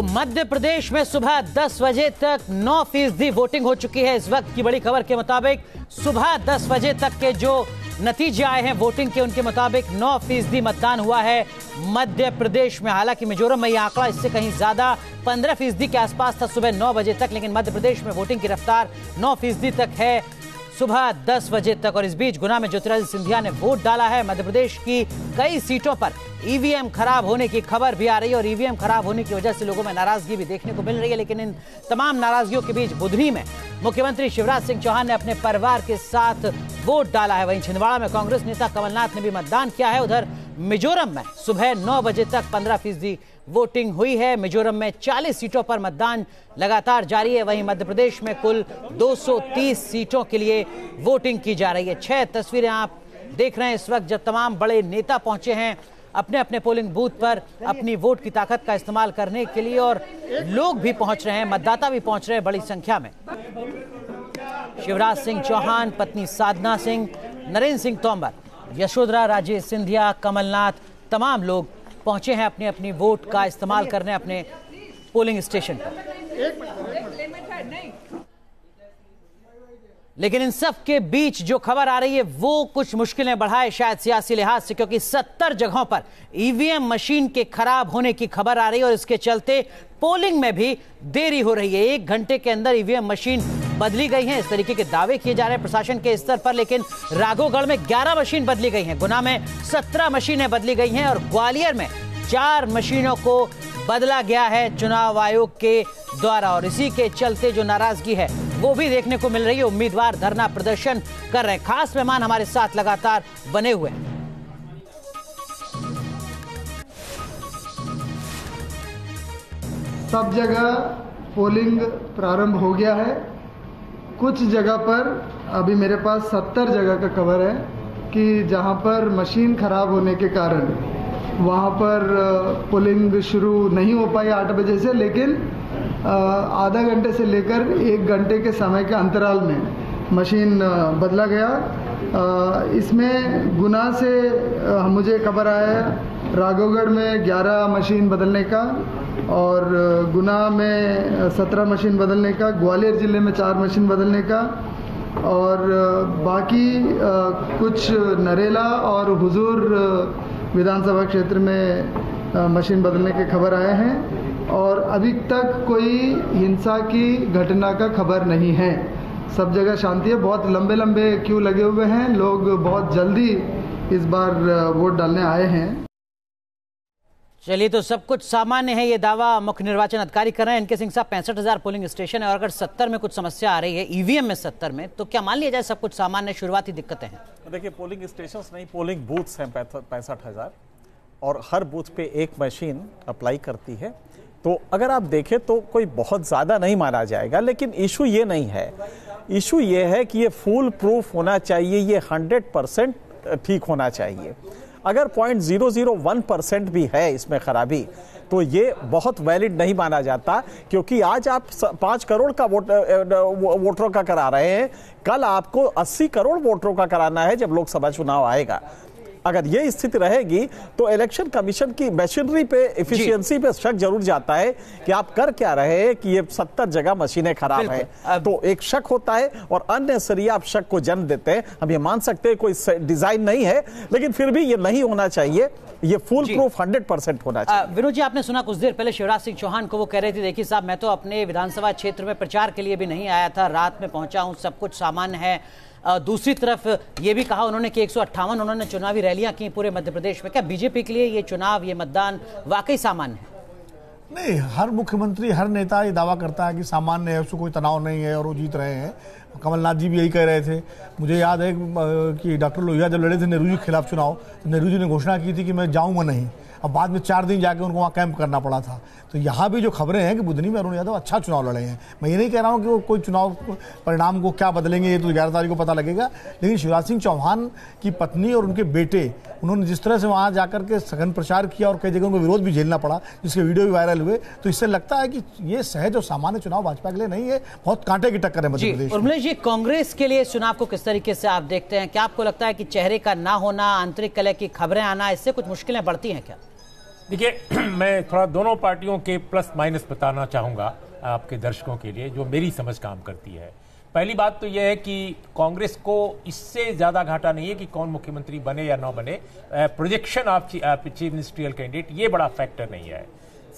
तो मध्य प्रदेश में सुबह 10 बजे तक 9% वोटिंग हो चुकी है। इस वक्त की बड़ी खबर के मुताबिक सुबह 10 बजे तक के जो नतीजे आए हैं वोटिंग के, उनके मुताबिक 9% मतदान हुआ है मध्य प्रदेश में। हालांकि मिजोरम में यह आंकड़ा इससे कहीं ज्यादा 15% के आसपास था सुबह 9 बजे तक, लेकिन मध्य प्रदेश में वोटिंग की रफ्तार 9% तक है सुबह 10 बजे तक। और इस बीच गुना में ज्योतिरादित्य सिंधिया ने वोट डाला है। मध्य प्रदेश की कई सीटों पर ईवीएम खराब होने की खबर भी आ रही है और ईवीएम खराब होने की वजह से लोगों में नाराजगी भी देखने को मिल रही है। लेकिन इन तमाम नाराजगियों के बीच बुधनी में मुख्यमंत्री शिवराज सिंह चौहान ने अपने परिवार के साथ वोट डाला है। वहीं छिंदवाड़ा में कांग्रेस नेता कमलनाथ ने भी मतदान किया है। उधर मिजोरम में सुबह 9 बजे तक 15% वोटिंग हुई है। मिजोरम में 40 सीटों पर मतदान लगातार जारी है। वहीं मध्य प्रदेश में कुल 230 सीटों के लिए वोटिंग की जा रही है। 6 तस्वीरें आप देख रहे हैं इस वक्त, जब तमाम बड़े नेता पहुंचे हैं अपने अपने पोलिंग बूथ पर अपनी वोट की ताकत का इस्तेमाल करने के लिए, और लोग भी पहुंच रहे हैं, मतदाता भी पहुंच रहे हैं बड़ी संख्या में। शिवराज सिंह चौहान, पत्नी साधना सिंह, नरेंद्र सिंह तोमर, यशोधरा राजे सिंधिया, कमलनाथ, तमाम लोग पहुंचे हैं अपनी अपनी वोट का इस्तेमाल करने अपने पोलिंग स्टेशन पर। लेकिन इन सब के बीच जो खबर आ रही है वो कुछ मुश्किलें बढ़ाए शायद सियासी लिहाज से, क्योंकि 70 जगहों पर ईवीएम मशीन के खराब होने की खबर आ रही है और इसके चलते पोलिंग में भी देरी हो रही है। 1 घंटे के अंदर ईवीएम मशीन बदली गई है, इस तरीके के दावे किए जा रहे हैं प्रशासन के स्तर पर। लेकिन राघोगढ़ में 11 मशीन बदली गई हैं, गुना में 17 मशीनें बदली गई हैं और ग्वालियर में 4 मशीनों को बदला गया है चुनाव आयोग के द्वारा। और इसी के चलते जो नाराजगी है वो भी देखने को मिल रही है। उम्मीदवार धरना प्रदर्शन कर रहे हैं। खास मेहमान हमारे साथ लगातार बने हुए हैं। सब जगह पोलिंग प्रारंभ हो गया है। कुछ जगह पर अभी मेरे पास 70 जगह का खबर है कि जहां पर मशीन खराब होने के कारण वहां पर पोलिंग शुरू नहीं हो पाई 8 बजे से, लेकिन आधा घंटे से लेकर 1 घंटे के समय के अंतराल में मशीन बदला गया। इसमें गुना से मुझे खबर आया है राघोगढ़ में 11 मशीन बदलने का और गुना में 17 मशीन बदलने का, ग्वालियर जिले में 4 मशीन बदलने का और बाकी कुछ नरेला और हुजूर विधानसभा क्षेत्र में मशीन बदलने के खबर आए हैं। और अभी तक कोई हिंसा की घटना का खबर नहीं है। सब जगह शांति है। बहुत लंबे लंबे क्यू लगे हुए हैं। लोग बहुत जल्दी इस बार वोट डालने आए हैं। चलिए, तो सब कुछ सामान्य है, ये दावा मुख्य निर्वाचन अधिकारी कर रहे हैं। इनके सिंह साहब 65,000 पोलिंग स्टेशन है और अगर 70 में कुछ समस्या आ रही है, ईवीएम में 70 में, तो क्या मान लिया जाए सब कुछ सामान्य, शुरुआती दिक्कतें हैं? देखिए, पोलिंग स्टेशन नहीं, पोलिंग बूथ्स हैं 65,000 और हर बूथ पे 1 मशीन अप्लाई करती है। तो अगर आप देखें तो कोई बहुत ज़्यादा नहीं माना जाएगा, लेकिन इशू ये नहीं है। इशू ये है कि ये फुल प्रूफ होना चाहिए, ये 100% ठीक होना चाहिए। अगर 0.001% भी है इसमें खराबी तो ये बहुत वैलिड नहीं माना जाता, क्योंकि आज आप 5 करोड़ का वोटरों का करा रहे हैं, कल आपको 80 करोड़ वोटरों का कराना है जब लोकसभा चुनाव आएगा। अगर ये स्थिति रहेगी तो इलेक्शन कमीशन की मशीनरी पे, एफिशिएंसी पे शक जरूर जाता है कि आप कर क्या रहे हैं कि ये 70 जगह मशीनें खराब हैं। तो एक शक होता है और अननेसेसरी आप शक को जन्म देते हैं। हम ये मान सकते हैं कोई डिजाइन नहीं है, लेकिन फिर भी ये नहीं होना चाहिए। ये फुल प्रूफ 100% होना चाहिए। विनोद जी, आपने सुना कुछ देर पहले शिवराज सिंह चौहान को, वो कह रहे थे देखिए साहब, मैं तो अपने विधानसभा क्षेत्र में प्रचार के लिए भी नहीं आया था, रात में पहुंचा हूं, सब कुछ सामान्य है। दूसरी तरफ ये भी कहा उन्होंने कि 158 उन्होंने चुनावी रैलियां की पूरे मध्य प्रदेश में। क्या बीजेपी के लिए ये चुनाव, ये मतदान वाकई सामान्य है? नहीं, हर मुख्यमंत्री, हर नेता ये दावा करता है कि सामान्य है, उसको कोई तनाव नहीं है और वो जीत रहे हैं। कमलनाथ जी भी यही कह रहे थे। मुझे याद है कि डॉक्टर लोहिया जब लड़े थे नेहरू जी के खिलाफ चुनाव, तो नेहरू जी ने घोषणा की थी कि मैं जाऊंगा नहीं। अब बाद में 4 दिन जाके उनको वहाँ कैंप करना पड़ा था। तो यहाँ भी जो खबरें हैं कि बुधनी में अरुण यादव अच्छा चुनाव लड़े हैं। मैं ये नहीं कह रहा हूँ कि वो कोई चुनाव परिणाम को क्या बदलेंगे, ये तो 11 तारीख को पता लगेगा। लेकिन शिवराज सिंह चौहान की पत्नी और उनके बेटे, उन्होंने जिस तरह से वहाँ जाकर के सघन प्रचार किया और कई जगह उनको विरोध भी झेलना पड़ा, जिसके वीडियो भी वायरल हुए, तो इससे लगता है कि ये सहज और सामान्य चुनाव भाजपा के लिए नहीं है। बहुत कांटे की टक्कर है मध्य प्रदेश। उर्मिला जी, कांग्रेस के लिए चुनाव को किस तरीके से आप देखते हैं? क्या आपको लगता है कि चेहरे का ना होना, आंतरिक कलह की खबरें आना, इससे कुछ मुश्किलें बढ़ती हैं क्या? देखिए मैं थोड़ा दोनों पार्टियों के प्लस माइनस बताना चाहूँगा आपके दर्शकों के लिए, जो मेरी समझ काम करती है। पहली बात तो यह है कि कांग्रेस को इससे ज़्यादा घाटा नहीं है कि कौन मुख्यमंत्री बने या ना बने। Projection of chief ministerial candidate ये बड़ा फैक्टर नहीं है।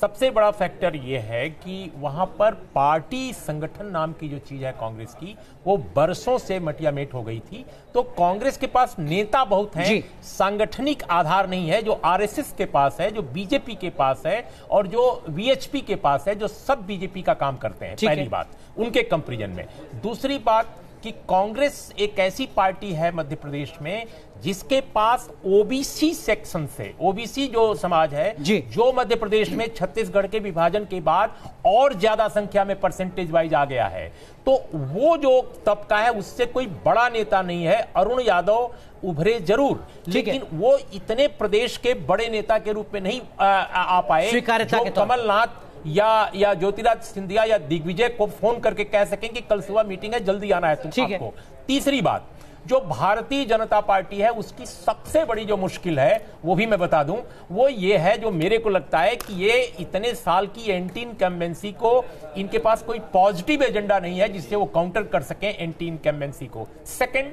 सबसे बड़ा फैक्टर ये है कि वहां पर पार्टी संगठन नाम की जो चीज है कांग्रेस की, वो बरसों से मटियामेट हो गई थी। तो कांग्रेस के पास नेता बहुत हैं, सांगठनिक आधार नहीं है, जो आरएसएस के पास है, जो बीजेपी के पास है और जो वीएचपी के पास है, जो सब बीजेपी का काम करते हैं। पहली बात उनके कंपैरिजन में। दूसरी बात कि कांग्रेस एक ऐसी पार्टी है मध्य प्रदेश में जिसके पास ओबीसी सेक्शन से, ओबीसी जो समाज है जो मध्य प्रदेश में छत्तीसगढ़ के विभाजन के बाद और ज्यादा संख्या में परसेंटेज वाइज आ गया है। तो वो जो तबका है उससे कोई बड़ा नेता नहीं है। अरुण यादव उभरे जरूर, लेकिन वो इतने प्रदेश के बड़े नेता के रूप में नहीं आ पाए जो कमलनाथ या ज्योतिरादित्य सिंधिया या दिग्विजय को फोन करके कह सकें कि कल सुबह मीटिंग है, जल्दी आना है तुमको। तीसरी बात, जो भारतीय जनता पार्टी है उसकी सबसे बड़ी जो मुश्किल है वो भी मैं बता दूं, वो ये है, जो मेरे को लगता है कि ये इतने साल की एंटी इनकम्बेंसी को, इनके पास कोई पॉजिटिव एजेंडा नहीं है जिससे वो काउंटर कर सकें एंटी इनकम्बेंसी को। सेकंड,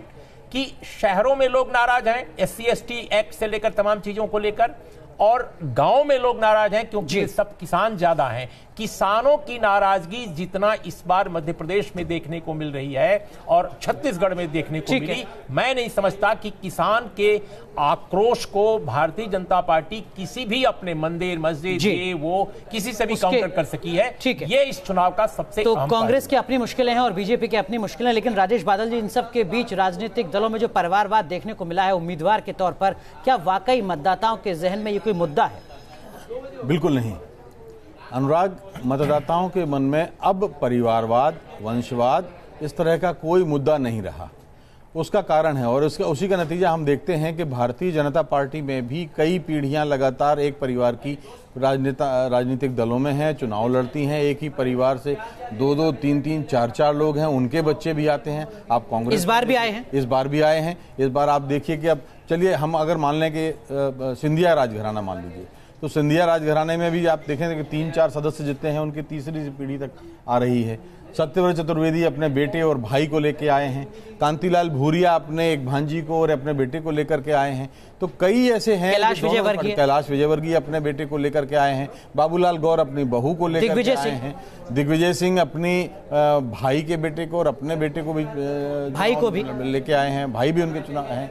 कि शहरों में लोग नाराज हैं SC/ST एक्ट से लेकर तमाम चीजों को लेकर, और गांव में लोग नाराज हैं क्योंकि सब किसान ज्यादा हैं। किसानों की नाराजगी जितना इस बार मध्य प्रदेश में देखने को मिल रही है और छत्तीसगढ़ में देखने को मिली, मैं नहीं समझता कि किसान के आक्रोश को भारतीय जनता पार्टी किसी भी अपने मंदिर मस्जिद ये वो किसी से भी काउंटर कर सकी है। ये इस चुनाव का सबसे तो कांग्रेस की अपनी मुश्किलें हैं और बीजेपी की अपनी मुश्किलें, लेकिन राजेश बादल जी, इन सब के बीच राजनीतिक दलों में जो परिवारवाद देखने को मिला है उम्मीदवार के तौर पर, क्या वाकई मतदाताओं के जहन में ये कोई मुद्दा है? बिल्कुल नहीं अनुराग, मतदाताओं के मन में अब परिवारवाद, वंशवाद इस तरह का कोई मुद्दा नहीं रहा। उसका कारण है, और उसी का नतीजा हम देखते हैं कि भारतीय जनता पार्टी में भी कई पीढ़ियां लगातार एक परिवार की राजनीतिक दलों में हैं, चुनाव लड़ती हैं। एक ही परिवार से 2-2, 3-3, 4-4 लोग हैं, उनके बच्चे भी आते हैं। आप कांग्रेस इस बार भी आए हैं, इस बार आप देखिए कि अब चलिए हम अगर मान लें कि सिंधिया राजघराना मान लीजिए, तो सिंधिया राजघराने में भी आप देखें कि 3-4 सदस्य जितने हैं उनकी तीसरी पीढ़ी तक आ रही है। सत्यव्रत चतुर्वेदी अपने बेटे और भाई को लेके आए हैं, कांतिलाल भूरिया अपने एक भांजी को और अपने बेटे को लेकर के आए हैं। तो कई ऐसे हैं, कैलाश विजयवर्गीय अपने बेटे को लेकर के आए हैं, बाबूलाल गौर अपनी बहू को लेकर के आए हैं, दिग्विजय सिंह अपनी भाई के बेटे को और अपने बेटे को भी लेके आए हैं, भाई भी उनके चुनाव हैं।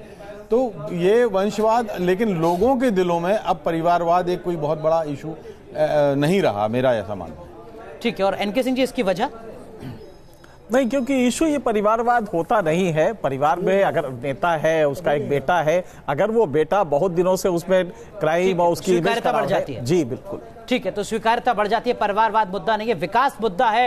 तो ये वंशवाद, लेकिन लोगों के दिलों में अब परिवारवाद एक कोई बहुत बड़ा इशू नहीं रहा, मेरा ऐसा मानना है। ठीक है, और एनके सिंह जी, इसकी वजह? नहीं, क्योंकि इशू ये परिवारवाद होता नहीं है। परिवार में अगर नेता है, उसका एक बेटा है, अगर वो बेटा बहुत दिनों से उसमें क्राइम और उसकी स्वीकार्यता बढ़ जाती है। जी बिल्कुल ठीक है, तो स्वीकार्यता बढ़ जाती है, परिवारवाद मुद्दा नहीं है, विकास मुद्दा है।